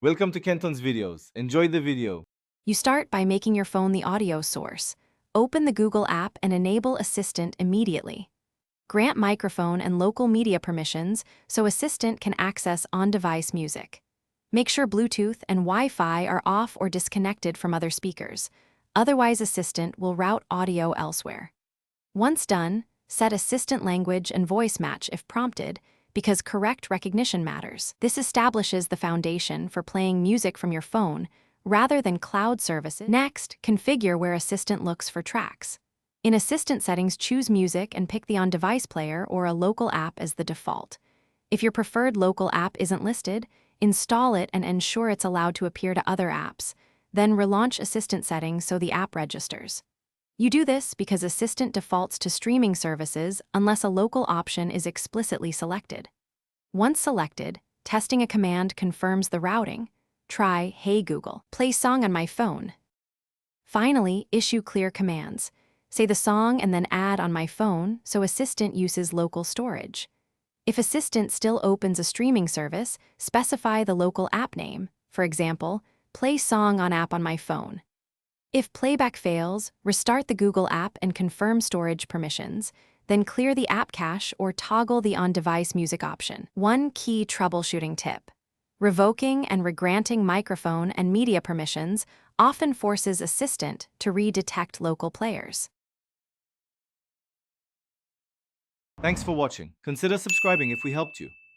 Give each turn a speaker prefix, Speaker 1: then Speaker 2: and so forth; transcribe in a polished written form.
Speaker 1: Welcome to Kenton's videos. Enjoy the video.
Speaker 2: You start by making your phone the audio source. Open the Google app and enable Assistant immediately. Grant microphone and local media permissions so Assistant can access on-device music. Make sure Bluetooth and Wi-Fi are off or disconnected from other speakers. Otherwise, Assistant will route audio elsewhere. Once done, set Assistant language and voice match if prompted, because correct recognition matters. This establishes the foundation for playing music from your phone rather than cloud services. Next, configure where Assistant looks for tracks. In Assistant settings, choose Music and pick the on-device player or a local app as the default. If your preferred local app isn't listed, install it and ensure it's allowed to appear to other apps. Then relaunch Assistant settings so the app registers. You do this because Assistant defaults to streaming services unless a local option is explicitly selected. Once selected, testing a command confirms the routing. Try, "Hey Google, play song on my phone." Finally, issue clear commands. Say the song and then add "on my phone" so Assistant uses local storage. If Assistant still opens a streaming service, specify the local app name. For example, "Play song on app on my phone." If playback fails, restart the Google app and confirm storage permissions, then clear the app cache or toggle the on-device music option. One key troubleshooting tip: revoking and regranting microphone and media permissions often forces Assistant to redetect local players.
Speaker 1: Thanks for watching. Consider subscribing if we helped you.